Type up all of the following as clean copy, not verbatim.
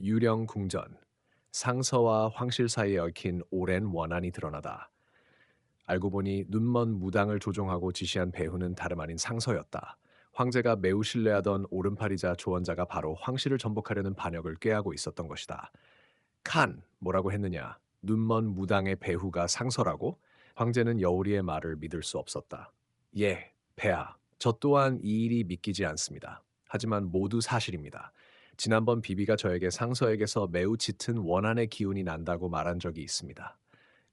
유령궁전. 상서와 황실 사이에 얽힌 오랜 원한이 드러나다. 알고 보니 눈먼 무당을 조종하고 지시한 배후는 다름 아닌 상서였다. 황제가 매우 신뢰하던 오른팔이자 조언자가 바로 황실을 전복하려는 반역을 꾀하고 있었던 것이다. 칸, 뭐라고 했느냐? 눈먼 무당의 배후가 상서라고? 황제는 여우리의 말을 믿을 수 없었다. 예, 폐하. 저 또한 이 일이 믿기지 않습니다. 하지만 모두 사실입니다. 지난번 비비가 저에게 상서에게서 매우 짙은 원한의 기운이 난다고 말한 적이 있습니다.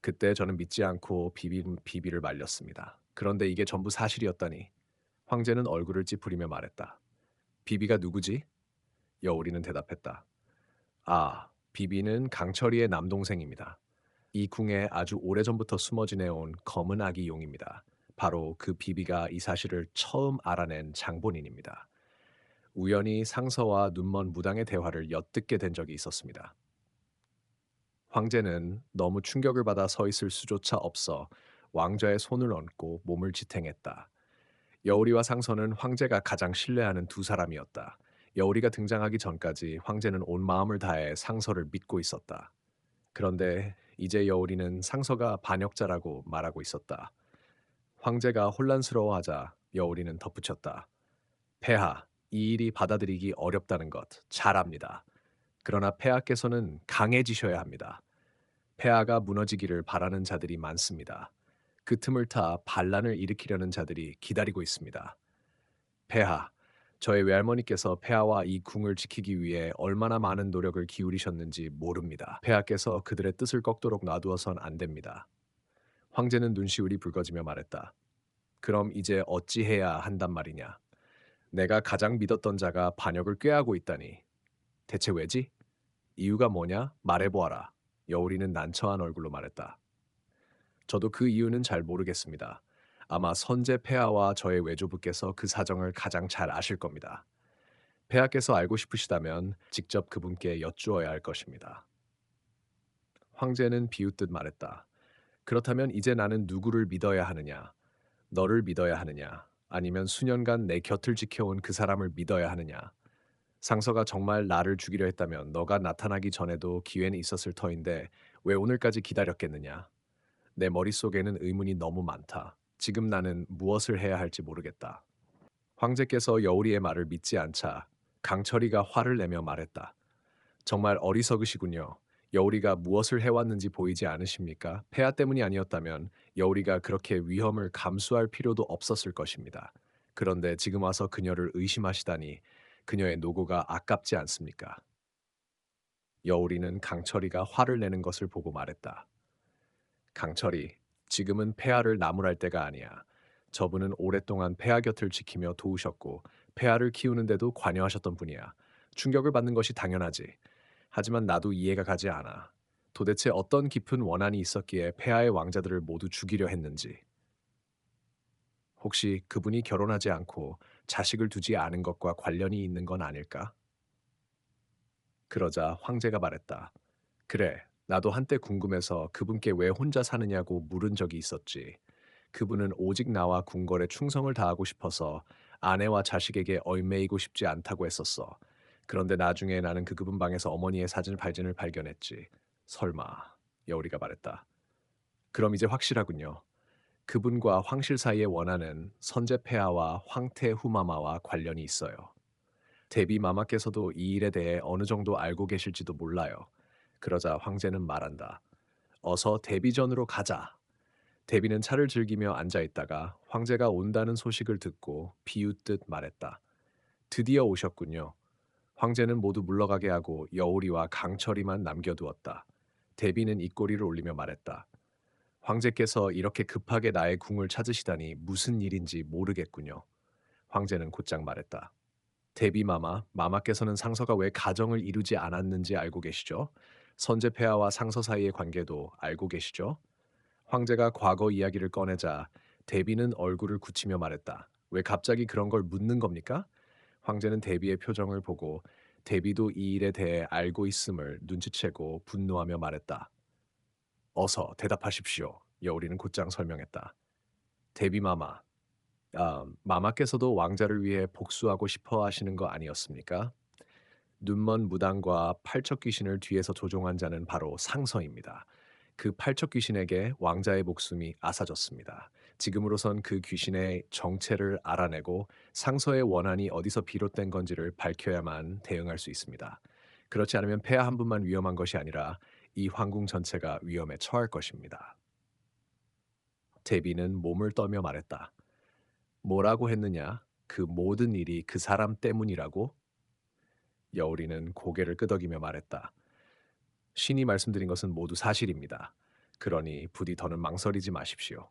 그때 저는 믿지 않고 비비를 말렸습니다. 그런데 이게 전부 사실이었다니. 황제는 얼굴을 찌푸리며 말했다. 비비가 누구지? 여우리는 대답했다. 아, 비비는 강철이의 남동생입니다. 이 궁에 아주 오래전부터 숨어 지내온 검은 아기 용입니다. 바로 그 비비가 이 사실을 처음 알아낸 장본인입니다. 우연히 상서와 눈먼 무당의 대화를 엿듣게 된 적이 있었습니다. 황제는 너무 충격을 받아 서 있을 수조차 없어 왕좌의 손을 얹고 몸을 지탱했다. 여우리와 상서는 황제가 가장 신뢰하는 두 사람이었다. 여우리가 등장하기 전까지 황제는 온 마음을 다해 상서를 믿고 있었다. 그런데 이제 여우리는 상서가 반역자라고 말하고 있었다. 황제가 혼란스러워하자 여우리는 덧붙였다. 폐하, 이 일이 받아들이기 어렵다는 것 잘 압니다. 그러나 폐하께서는 강해지셔야 합니다. 폐하가 무너지기를 바라는 자들이 많습니다. 그 틈을 타 반란을 일으키려는 자들이 기다리고 있습니다. 폐하, 저의 외할머니께서 폐하와 이 궁을 지키기 위해 얼마나 많은 노력을 기울이셨는지 모릅니다. 폐하께서 그들의 뜻을 꺾도록 놔두어선 안 됩니다. 황제는 눈시울이 붉어지며 말했다. 그럼 이제 어찌해야 한단 말이냐? 내가 가장 믿었던 자가 반역을 꾀하고 있다니. 대체 왜지? 이유가 뭐냐? 말해보아라. 여우리는 난처한 얼굴로 말했다. 저도 그 이유는 잘 모르겠습니다. 아마 선제 폐하와 저의 외조부께서 그 사정을 가장 잘 아실 겁니다. 폐하께서 알고 싶으시다면 직접 그분께 여쭈어야 할 것입니다. 황제는 비웃듯 말했다. 그렇다면 이제 나는 누구를 믿어야 하느냐? 너를 믿어야 하느냐? 아니면 수년간 내 곁을 지켜온 그 사람을 믿어야 하느냐? 상서가 정말 나를 죽이려 했다면 너가 나타나기 전에도 기회는 있었을 터인데 왜 오늘까지 기다렸겠느냐? 내 머릿속에는 의문이 너무 많다. 지금 나는 무엇을 해야 할지 모르겠다. 황제께서 여우리의 말을 믿지 않자 강철이가 화를 내며 말했다. 정말 어리석으시군요. 여우리가 무엇을 해왔는지 보이지 않으십니까? 폐하 때문이 아니었다면 여우리가 그렇게 위험을 감수할 필요도 없었을 것입니다. 그런데 지금 와서 그녀를 의심하시다니 그녀의 노고가 아깝지 않습니까? 여우리는 강철이가 화를 내는 것을 보고 말했다. 강철이, 지금은 폐하를 나무랄 때가 아니야. 저분은 오랫동안 폐하 곁을 지키며 도우셨고 폐하를 키우는데도 관여하셨던 분이야. 충격을 받는 것이 당연하지. 하지만 나도 이해가 가지 않아. 도대체 어떤 깊은 원한이 있었기에 폐하의 왕자들을 모두 죽이려 했는지. 혹시 그분이 결혼하지 않고 자식을 두지 않은 것과 관련이 있는 건 아닐까? 그러자 황제가 말했다. 그래, 나도 한때 궁금해서 그분께 왜 혼자 사느냐고 물은 적이 있었지. 그분은 오직 나와 궁궐에 충성을 다하고 싶어서 아내와 자식에게 얽매이고 싶지 않다고 했었어. 그런데 나중에 나는 그분 방에서 어머니의 사진을 발견했지. 설마, 여우리가 말했다. 그럼 이제 확실하군요. 그분과 황실 사이의 원한은 선제폐하와 황태 후마마와 관련이 있어요. 데비 마마께서도 이 일에 대해 어느 정도 알고 계실지도 몰라요. 그러자 황제는 말한다. 어서 데비전으로 가자. 데비는 차를 즐기며 앉아 있다가 황제가 온다는 소식을 듣고 비웃듯 말했다. 드디어 오셨군요. 황제는 모두 물러가게 하고 여우리와 강철이만 남겨두었다. 데비는 입꼬리를 올리며 말했다. 황제께서 이렇게 급하게 나의 궁을 찾으시다니 무슨 일인지 모르겠군요. 황제는 곧장 말했다. 데비 마마께서는 상서가 왜 가정을 이루지 않았는지 알고 계시죠? 선제폐하와 상서 사이의 관계도 알고 계시죠? 황제가 과거 이야기를 꺼내자 데비는 얼굴을 굳히며 말했다. 왜 갑자기 그런 걸 묻는 겁니까? 황제는 데비의 표정을 보고 데비도 이 일에 대해 알고 있음을 눈치채고 분노하며 말했다. 어서 대답하십시오. 여우리는 곧장 설명했다. 데비 마마께서도 왕자를 위해 복수하고 싶어 하시는 거 아니었습니까? 눈먼 무당과 팔척 귀신을 뒤에서 조종한 자는 바로 상서입니다. 그 팔척 귀신에게 왕자의 목숨이 앗아졌습니다. 지금으로선 그 귀신의 정체를 알아내고 상서의 원한이 어디서 비롯된 건지를 밝혀야만 대응할 수 있습니다. 그렇지 않으면 폐하 한 분만 위험한 것이 아니라 이 황궁 전체가 위험에 처할 것입니다. 데비는 몸을 떨며 말했다. 뭐라고 했느냐? 그 모든 일이 그 사람 때문이라고? 여우리는 고개를 끄덕이며 말했다. 신이 말씀드린 것은 모두 사실입니다. 그러니 부디 더는 망설이지 마십시오.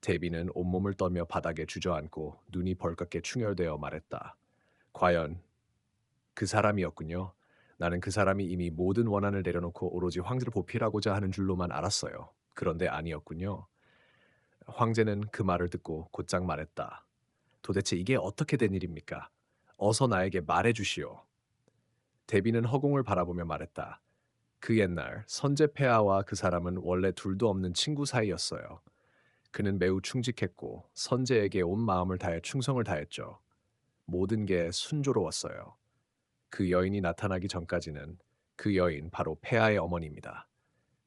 데비는 온몸을 떨며 바닥에 주저앉고 눈이 벌겋게 충혈되어 말했다. 과연 그 사람이었군요. 나는 그 사람이 이미 모든 원한을 내려놓고 오로지 황제를 보필하고자 하는 줄로만 알았어요. 그런데 아니었군요. 황제는 그 말을 듣고 곧장 말했다. 도대체 이게 어떻게 된 일입니까? 어서 나에게 말해 주시오. 데비는 허공을 바라보며 말했다. 그 옛날 선제 폐하와 그 사람은 원래 둘도 없는 친구 사이였어요. 그는 매우 충직했고 선제에게 온 마음을 다해 충성을 다했죠. 모든 게 순조로웠어요. 그 여인이 나타나기 전까지는 그 여인 바로 폐하의 어머니입니다.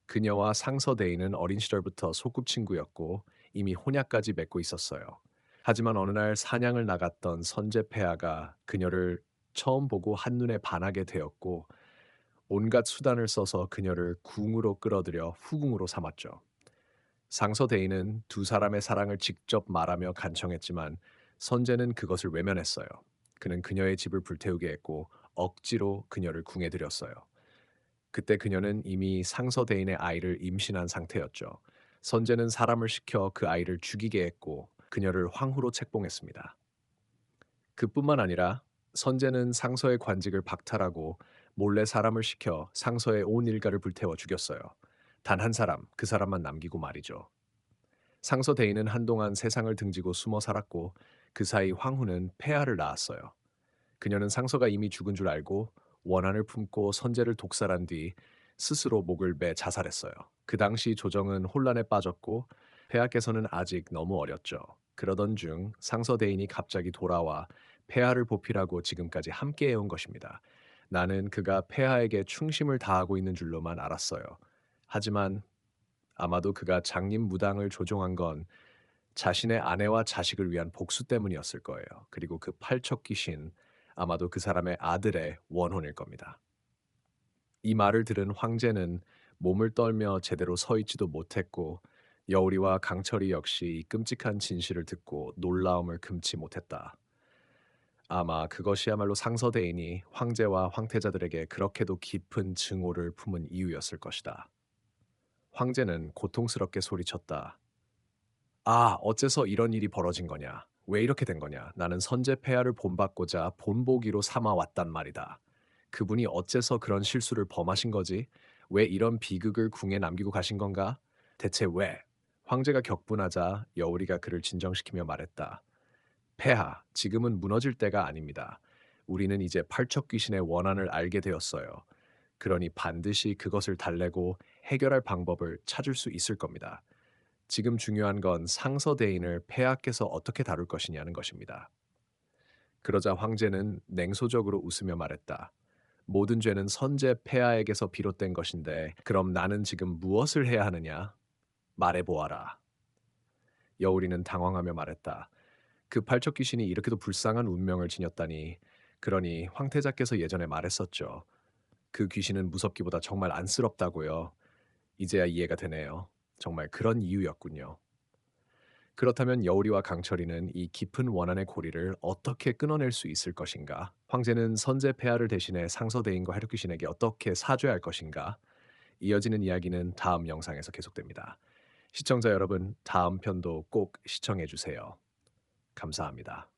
그녀와 상서대인은 어린 시절부터 소꿉친구였고 이미 혼약까지 맺고 있었어요. 하지만 어느 날 사냥을 나갔던 선제 폐하가 그녀를 처음 보고 한눈에 반하게 되었고 온갖 수단을 써서 그녀를 궁으로 끌어들여 후궁으로 삼았죠. 상서대인은 두 사람의 사랑을 직접 말하며 간청했지만 선제는 그것을 외면했어요. 그는 그녀의 집을 불태우게 했고 억지로 그녀를 궁에 들였어요. 그때 그녀는 이미 상서대인의 아이를 임신한 상태였죠. 선제는 사람을 시켜 그 아이를 죽이게 했고 그녀를 황후로 책봉했습니다. 그뿐만 아니라 선제는 상서의 관직을 박탈하고 몰래 사람을 시켜 상서의 온 일가를 불태워 죽였어요. 단 한 사람, 그 사람만 남기고 말이죠. 상서 대인은 한동안 세상을 등지고 숨어 살았고 그 사이 황후는 폐하를 낳았어요. 그녀는 상서가 이미 죽은 줄 알고 원한을 품고 선제를 독살한 뒤 스스로 목을 매 자살했어요. 그 당시 조정은 혼란에 빠졌고 폐하께서는 아직 너무 어렸죠. 그러던 중 상서 대인이 갑자기 돌아와 폐하를 보필하고 지금까지 함께해온 것입니다. 나는 그가 폐하에게 충심을 다하고 있는 줄로만 알았어요. 하지만 아마도 그가 장님 무당을 조종한 건 자신의 아내와 자식을 위한 복수 때문이었을 거예요. 그리고 그 팔척 귀신, 아마도 그 사람의 아들의 원혼일 겁니다. 이 말을 들은 황제는 몸을 떨며 제대로 서 있지도 못했고 여우리와 강철이 역시 이 끔찍한 진실을 듣고 놀라움을 금치 못했다. 아마 그것이야말로 상서대인이 황제와 황태자들에게 그렇게도 깊은 증오를 품은 이유였을 것이다. 황제는 고통스럽게 소리쳤다. 아, 어째서 이런 일이 벌어진 거냐? 왜 이렇게 된 거냐? 나는 선제 폐하를 본받고자 본보기로 삼아 왔단 말이다. 그분이 어째서 그런 실수를 범하신 거지? 왜 이런 비극을 궁에 남기고 가신 건가? 대체 왜? 황제가 격분하자 여우리가 그를 진정시키며 말했다. 폐하, 지금은 무너질 때가 아닙니다. 우리는 이제 팔척 귀신의 원한을 알게 되었어요. 그러니 반드시 그것을 달래고 해결할 방법을 찾을 수 있을 겁니다. 지금 중요한 건 상서대인을 폐하께서 어떻게 다룰 것이냐는 것입니다. 그러자 황제는 냉소적으로 웃으며 말했다. 모든 죄는 선제 폐하에게서 비롯된 것인데 그럼 나는 지금 무엇을 해야 하느냐? 말해보아라. 여우리는 당황하며 말했다. 그 팔척 귀신이 이렇게도 불쌍한 운명을 지녔다니. 그러니 황태자께서 예전에 말했었죠. 그 귀신은 무섭기보다 정말 안쓰럽다고요. 이제야 이해가 되네요. 정말 그런 이유였군요. 그렇다면 여우리와 강철이는 이 깊은 원한의 고리를 어떻게 끊어낼 수 있을 것인가? 황제는 선제 폐하를 대신해 상서대인과 해력귀신에게 어떻게 사죄할 것인가? 이어지는 이야기는 다음 영상에서 계속됩니다. 시청자 여러분, 다음 편도 꼭 시청해 주세요. 감사합니다.